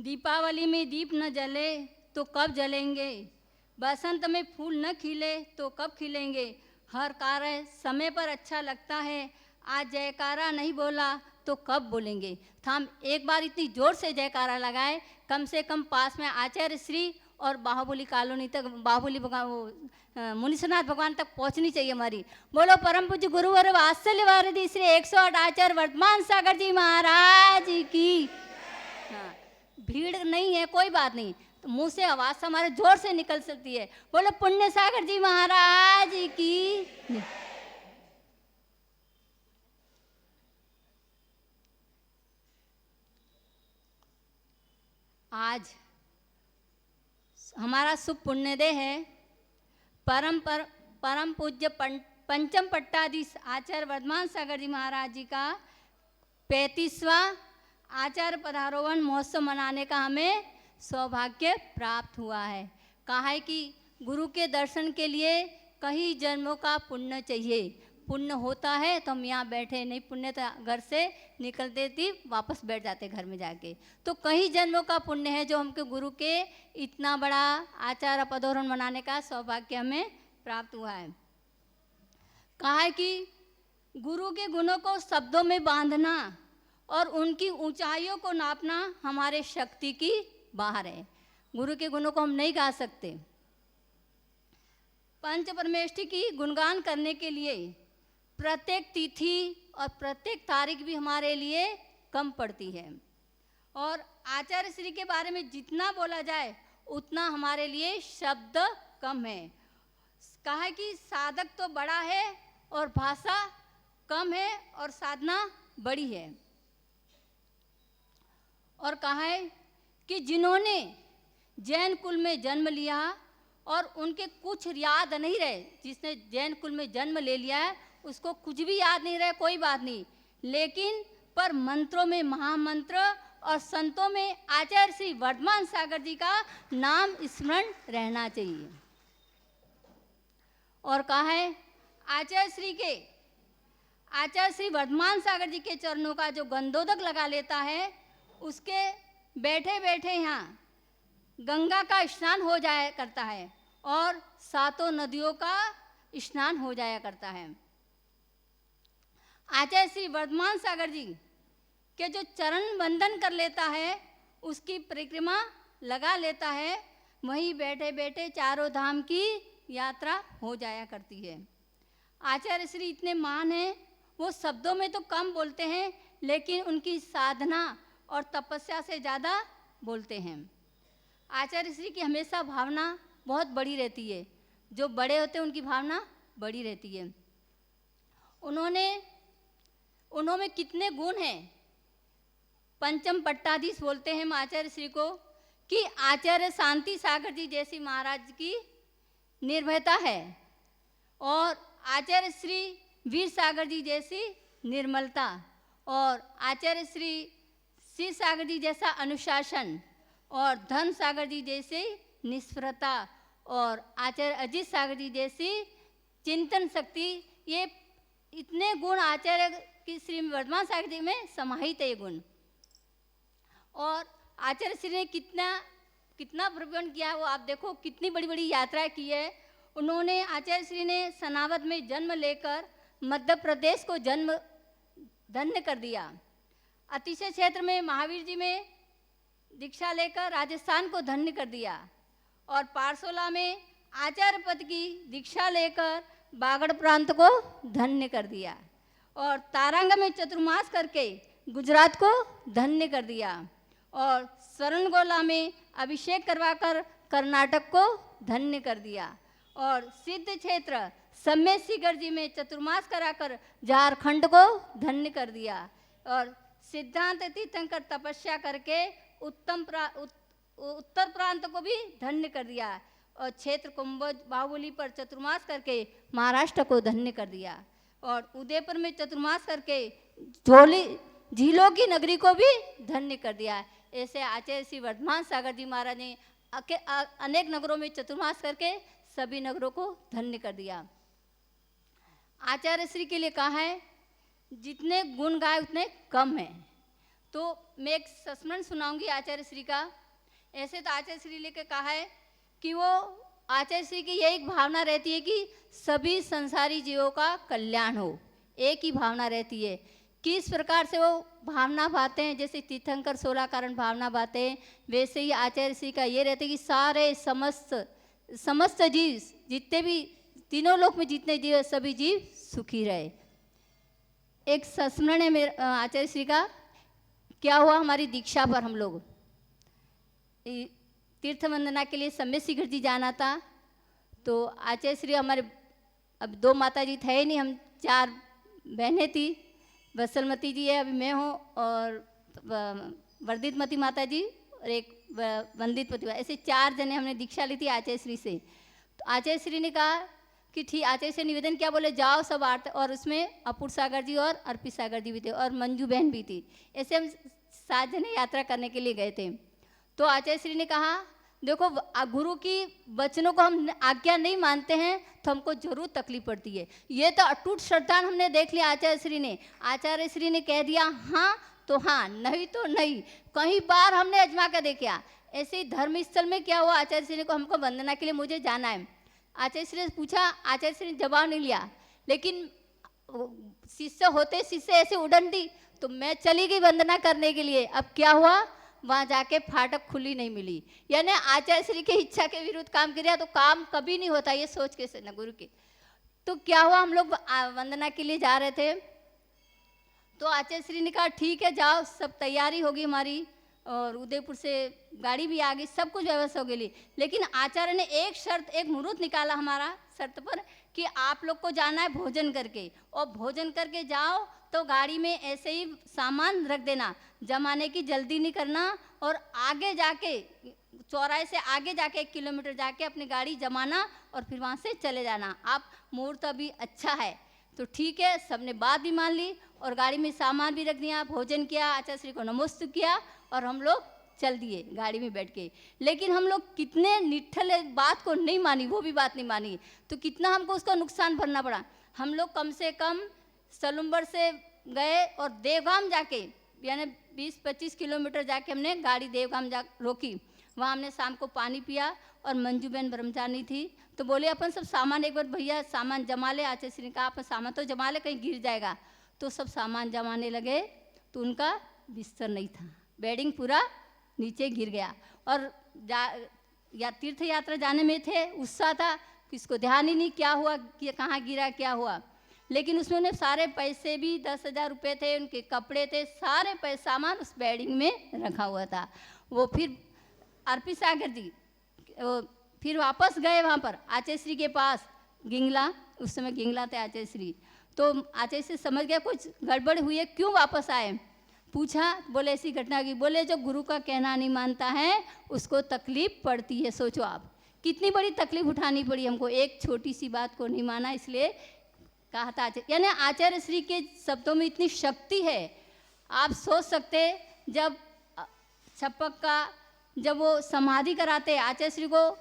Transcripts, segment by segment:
दीपावली में दीप न जले तो कब जलेंगे, बसंत में फूल न खिले तो कब खिलेंगे। हर कार्य समय पर अच्छा लगता है, आज जयकारा नहीं बोला तो कब बोलेंगे। तो हम एक बार इतनी जोर से जयकारा लगाए, कम से कम पास में आचार्य श्री और बाहुबली कॉलोनी तक, बाहुबली भगवान मुनीश्वरनाथ भगवान तक पहुंचनी चाहिए हमारी। बोलो परम पूज्य गुरुवर वात्सल्य वारिधि श्री 108 आचार्य वर्तमान सागर जी महाराज की। हाँ, भीड़ नहीं है कोई बात नहीं, तो मुंह से आवाज हमारे जोर से निकल सकती है। बोलो पुण्य सागर जी महाराज की। आज हमारा शुभ पुण्यदेह है परम पूज्य पंचम पट्टाधीश आचार्य वर्धमान सागर जी महाराज जी का 35वां आचार्य पधारोहण महोत्सव मनाने का हमें सौभाग्य प्राप्त हुआ है। कहा है कि गुरु के दर्शन के लिए कई जन्मों का पुण्य चाहिए, पुण्य होता है तो हम यहाँ बैठे, नहीं पुण्य तो घर से निकलते थी वापस बैठ जाते घर में जाके। तो कई जन्मों का पुण्य है जो हमके गुरु के इतना बड़ा आचार्य पधारोहण मनाने का सौभाग्य हमें प्राप्त हुआ है। कहा है कि गुरु के गुणों को शब्दों में बांधना और उनकी ऊंचाइयों को नापना हमारे शक्ति की बाहर है। गुरु के गुणों को हम नहीं गा सकते। पंच परमेष्ठी की गुणगान करने के लिए प्रत्येक तिथि और प्रत्येक तारीख भी हमारे लिए कम पड़ती है, और आचार्य श्री के बारे में जितना बोला जाए उतना हमारे लिए शब्द कम है। कहा है कि साधक तो बड़ा है और भाषा कम है और साधना बड़ी है। और कहा है कि जिन्होंने जैन कुल में जन्म लिया और उनके कुछ याद नहीं रहे, जिसने जैन कुल में जन्म ले लिया है उसको कुछ भी याद नहीं रहे कोई बात नहीं, लेकिन पर मंत्रों में महामंत्र और संतों में आचार्य श्री वर्धमान सागर जी का नाम स्मरण रहना चाहिए। और कहा है आचार्य श्री वर्धमान सागर जी के चरणों का जो गंधोदक लगा लेता है उसके बैठे बैठे यहाँ गंगा का स्नान हो जाया करता है और सातों नदियों का स्नान हो जाया करता है। आचार्य श्री वर्धमान सागर जी के जो चरण बंदन कर लेता है, उसकी परिक्रमा लगा लेता है, वहीं बैठे बैठे चारों धाम की यात्रा हो जाया करती है। आचार्य श्री इतने महान हैं, वो शब्दों में तो कम बोलते हैं लेकिन उनकी साधना और तपस्या से ज़्यादा बोलते हैं। आचार्य श्री की हमेशा भावना बहुत बड़ी रहती है, जो बड़े होते हैं उनकी भावना बड़ी रहती है। उन्होंने कितने गुण हैं। पंचम पट्टाधीश बोलते हैं हम आचार्य श्री को कि आचार्य शांति सागर जी जैसी महाराज की निर्भयता है, और आचार्य श्री वीर सागर जी जैसी निर्मलता, और आचार्य श्री शिव सागर जी जैसा अनुशासन, और धन सागर जी जैसी निष्फलता, और आचार्य अजीत सागर जी जैसी चिंतन शक्ति। ये इतने गुण आचार्य की श्री वर्धमान सागर जी में समाहित है ये गुण। और आचार्य श्री ने कितना भ्रमण किया है वो आप देखो, कितनी बड़ी बड़ी यात्रा की है उन्होंने। आचार्य श्री ने सनावद में जन्म लेकर मध्य प्रदेश को जन्म धन्य कर दिया। अतिशय क्षेत्र में महावीर जी में दीक्षा लेकर राजस्थान को धन्य कर दिया, और पारसोला में आचार्य पद की दीक्षा लेकर बागड़ प्रांत को धन्य कर दिया, और तारंग में चतुर्मास करके गुजरात को धन्य कर दिया, और स्वरणगोला में अभिषेक करवाकर कर्नाटक को धन्य कर दिया, और सिद्ध क्षेत्र सम्य शिखर जी में चतुर्मास कराकर झारखंड को धन्य कर दिया, और सिद्धांत तीर्थंकर तपस्या करके उत्तर प्रांत को भी धन्य कर दिया, और क्षेत्र कुंभज बाहुबली पर चतुर्मास करके महाराष्ट्र को धन्य कर दिया, और उदयपुर में चतुर्मास करके झीलों की नगरी को भी धन्य कर दिया। ऐसे आचार्य श्री वर्धमान सागर जी महाराज ने अनेक नगरों में चतुर्मास करके सभी नगरों को धन्य कर दिया। आचार्य श्री के लिए कहा है जितने गुण गाए उतने कम हैं। तो मैं एक संस्मरण सुनाऊंगी आचार्य श्री का। ऐसे तो आचार्य श्री लेकर कहा है कि वो आचार्य श्री की यही भावना रहती है कि सभी संसारी जीवों का कल्याण हो, एक ही भावना रहती है। किस प्रकार से वो भावना भाते हैं, जैसे तीर्थंकर 16 कारण भावना भाते हैं, वैसे ही आचार्य श्री का ये रहता है कि सारे समस्त जीव, जितने भी तीनों लोक में जितने जीव है, सभी जीव सुखी रहे। एक संस्मरण है मेरे आचार्य श्री का। क्या हुआ, हमारी दीक्षा पर हम लोग तीर्थ वंदना के लिए सम्य शिखर जी जाना था। तो आचार्य श्री हमारे, अब 2 माता जी थे नहीं, हम 4 बहनें थी। वसलमती जी है, अभी मैं हूँ, और वर्धितमती माता जी और एक वंदितमती, ऐसे 4 जने हमने दीक्षा ली थी आचार्य श्री से। तो आचार्य श्री ने कहा कि ठीक, आचार्य से निवेदन क्या, बोले जाओ सब आरती, और उसमें अपूर सागर जी और अर्पित सागर जी भी थे और मंजू बहन भी थी। ऐसे हम 7 जने यात्रा करने के लिए गए थे। तो आचार्य श्री ने कहा देखो, गुरु की वचनों को हम आज्ञा नहीं मानते हैं तो हमको जरूर तकलीफ पड़ती है। ये तो अटूट श्रद्धा हमने देख लिया आचार्य श्री ने। आचार्य श्री ने कह दिया हाँ तो हाँ, नहीं तो नहीं। कई बार हमने अजमा कर देखा। ऐसे ही धर्म स्थल में क्या हुआ, आचार्य श्री को हमको वंदना के लिए मुझे जाना है। आचार्य श्री ने पूछा, आचार्य श्री ने जवाब नहीं लिया, लेकिन शिष्य होते शिष्य ऐसे उड़न दी, तो मैं चली गई वंदना करने के लिए। अब क्या हुआ, वहाँ जाके फाटक खुली नहीं मिली। यानी आचार्य श्री की इच्छा के विरुद्ध काम किया तो काम कभी नहीं होता, ये सोच के से न गुरु के। तो क्या हुआ, हम लोग वंदना के लिए जा रहे थे। तो आचार्य श्री ने कहा ठीक है जाओ, सब तैयारी होगी हमारी, और उदयपुर से गाड़ी भी आ गई, सब कुछ व्यवस्था हो गई। लेकिन आचार्य ने एक शर्त, एक मुहूर्त निकाला हमारा शर्त पर कि आप लोग को जाना है भोजन करके, और भोजन करके जाओ तो गाड़ी में ऐसे ही सामान रख देना, जमाने की जल्दी नहीं करना, और आगे जाके चौराहे से आगे जाके 1 किलोमीटर जाके अपनी गाड़ी जमाना और फिर वहाँ से चले जाना। आप मुहूर्त अभी अच्छा है। तो ठीक है, सबने बात भी मान ली और गाड़ी में सामान भी रख दिया, भोजन किया, आचार्य श्री को नमस्ते किया और हम लोग चल दिए गाड़ी में बैठ के। लेकिन हम लोग कितने निठल बात को नहीं मानी, वो भी बात नहीं मानी, तो कितना हमको उसका नुकसान भरना पड़ा। हम लोग कम से कम सलुम्बर से गए और देवगाम जाके, यानी 20-25 किलोमीटर जाके हमने गाड़ी देवगाम जा रोकी। वहाँ हमने शाम को पानी पिया, और मंजू बहन ब्रह्मचारी थी, तो बोले अपन सब सामान एक बार भैया सामान जमा ले। आचार्य श्री ने कहा अपन सामान तो जमा ले, कहीं गिर जाएगा। तो सब सामान जमाने लगे, तो उनका बिस्तर नहीं था, बेडिंग पूरा नीचे गिर गया। और या तीर्थ यात्रा जाने में थे, उत्साह था, किसको ध्यान ही नहीं क्या हुआ, कि कहाँ गिरा क्या हुआ। लेकिन उसमें उन्हें सारे पैसे भी 10,000 रुपये थे, उनके कपड़े थे, सारे पैसे सामान उस बेडिंग में रखा हुआ था। वो फिर अर्पित सागर जी फिर वापस गए वहाँ पर आचार्य श्री के पास, गिंगला, उस समय गिंगला थे आचार्य श्री। तो आचार्य श्री समझ गया कुछ गड़बड़ हुई है, क्यों वापस आए। पूछा, बोले ऐसी घटना की। बोले जो गुरु का कहना नहीं मानता है उसको तकलीफ पड़ती है। सोचो आप कितनी बड़ी तकलीफ उठानी पड़ी हमको, एक छोटी सी बात को नहीं माना, इसलिए कहा था आचार्य। यानी आचार्य श्री के शब्दों में इतनी शक्ति है। आप सोच सकते, जब छपक का जब वो समाधि कराते, आचार्य श्री को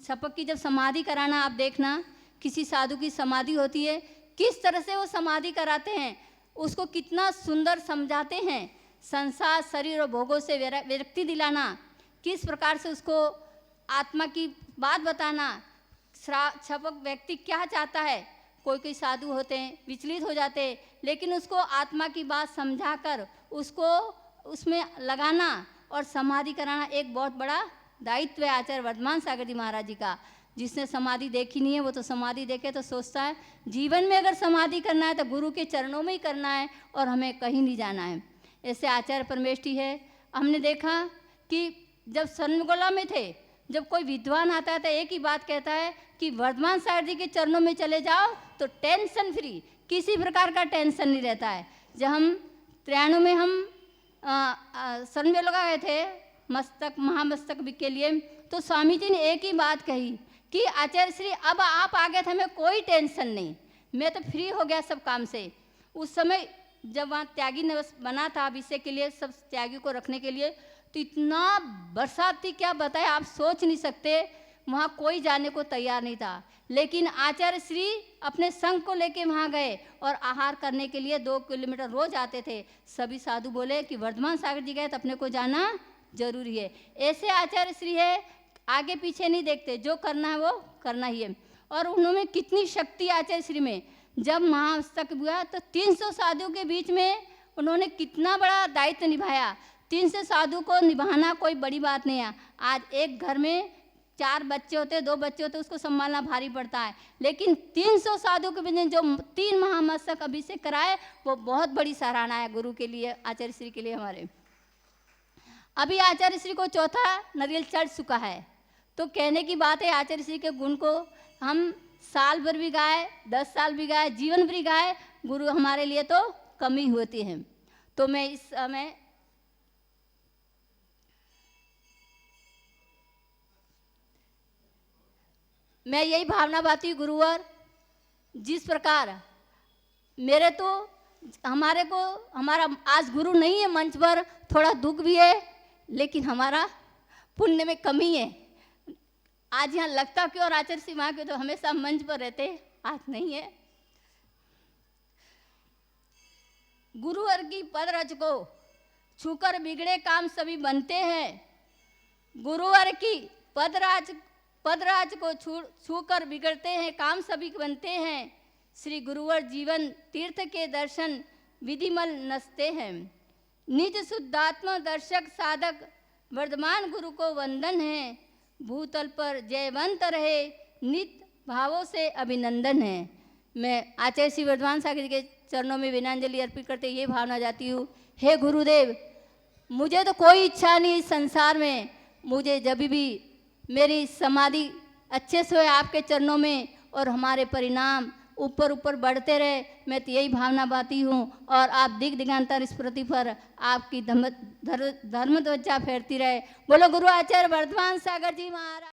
छपक की जब समाधि कराना, आप देखना किसी साधु की समाधि होती है, किस तरह से वो समाधि कराते हैं, उसको कितना सुंदर समझाते हैं। संसार शरीर और भोगों से विरक्ति दिलाना, किस प्रकार से उसको आत्मा की बात बताना। छपक व्यक्ति क्या चाहता है, कोई कोई साधु होते हैं विचलित हो जाते हैं, लेकिन उसको आत्मा की बात समझाकर उसको उसमें लगाना और समाधि कराना एक बहुत बड़ा दायित्व है आचार्य वर्धमान सागर जी महाराज जी का। जिसने समाधि देखी नहीं है वो तो समाधि देखे तो सोचता है जीवन में अगर समाधि करना है तो गुरु के चरणों में ही करना है और हमें कहीं नहीं जाना है। ऐसे आचार्य परमेष्ठी है। हमने देखा कि जब सर्वगोला में थे, जब कोई विद्वान आता है तो एक ही बात कहता है कि वर्धमान सागर जी के चरणों में चले जाओ तो टेंशन फ्री, किसी प्रकार का टेंशन नहीं रहता है। जब हम 93 में हम सर्वगोला गए थे मस्तक महामस्तक के लिए, तो स्वामी जी ने एक ही बात कही कि आचार्य श्री अब आप आ गए थे, हमें कोई टेंशन नहीं, मैं तो फ्री हो गया सब काम से। उस समय जब वहाँ त्यागी निवास बना था अभिषेक के लिए, सब त्यागी को रखने के लिए, तो इतना बरसात थी क्या बताए, आप सोच नहीं सकते। वहाँ कोई जाने को तैयार नहीं था, लेकिन आचार्य श्री अपने संघ को लेके वहाँ गए और आहार करने के लिए 2 किलोमीटर रोज आते थे। सभी साधु बोले कि वर्धमान सागर जी गए तो अपने को जाना जरूरी है। ऐसे आचार्य श्री है, आगे पीछे नहीं देखते, जो करना है वो करना ही है। और उन्होंने कितनी शक्ति आचार्य श्री में, जब महाअष्टक हुआ तो 300 साधु के बीच में उन्होंने कितना बड़ा दायित्व निभाया। 300 साधु को निभाना कोई बड़ी बात नहीं है। आज एक घर में 4 बच्चे होते, 2 बच्चे होते, उसको संभालना भारी पड़ता है, लेकिन 300 साधु के बीच में जो 3 महामस्तक अभिषेक कराए, वो बहुत बड़ी सराहना है गुरु के लिए, आचार्य श्री के लिए हमारे। अभी आचार्य श्री को चौथा नारियल चढ़ चुका है, तो कहने की बात है आचार्य श्री के गुण को हम साल भर भी गाए, 10 साल भी गाए, जीवन भी गाए, गुरु हमारे लिए तो कमी होती है। तो मैं इस समय मैं यही भावना बाती गुरुवर, जिस प्रकार मेरे तो हमारा आज गुरु नहीं है मंच पर, थोड़ा दुख भी है, लेकिन हमारा पुण्य में कमी है। आज यहाँ लगता क्यों, और आचार्य श्री माँ के तो हमेशा मंच पर रहते, आज नहीं है। गुरुवर की पदरज को छूकर बिगड़े काम सभी बनते हैं। गुरुवर की पदराज को छूकर बिगड़ते हैं काम सभी बनते हैं। श्री गुरुवर जीवन तीर्थ के दर्शन विधिमल नसते हैं। निज शुद्धात्मा दर्शक साधक वर्धमान गुरु को वंदन है। भूतल पर जयवंत रहे नित भावों से अभिनंदन है। मैं आचार्य श्री वर्धमान सागर जी के चरणों में विनयाञ्जलि अर्पित करते ये भावना जाती हूँ, हे गुरुदेव, मुझे तो कोई इच्छा नहीं इस संसार में, मुझे जब भी मेरी समाधि अच्छे से हो आपके चरणों में और हमारे परिणाम ऊपर ऊपर बढ़ते रहे, मैं तो यही भावना बाती हूँ। और आप दिग दिगांतर इस पृथ्वी पर आपकी धर्म ध्वजा फैरती रहे। बोलो गुरु आचार्य वर्धमान सागर जी महाराज।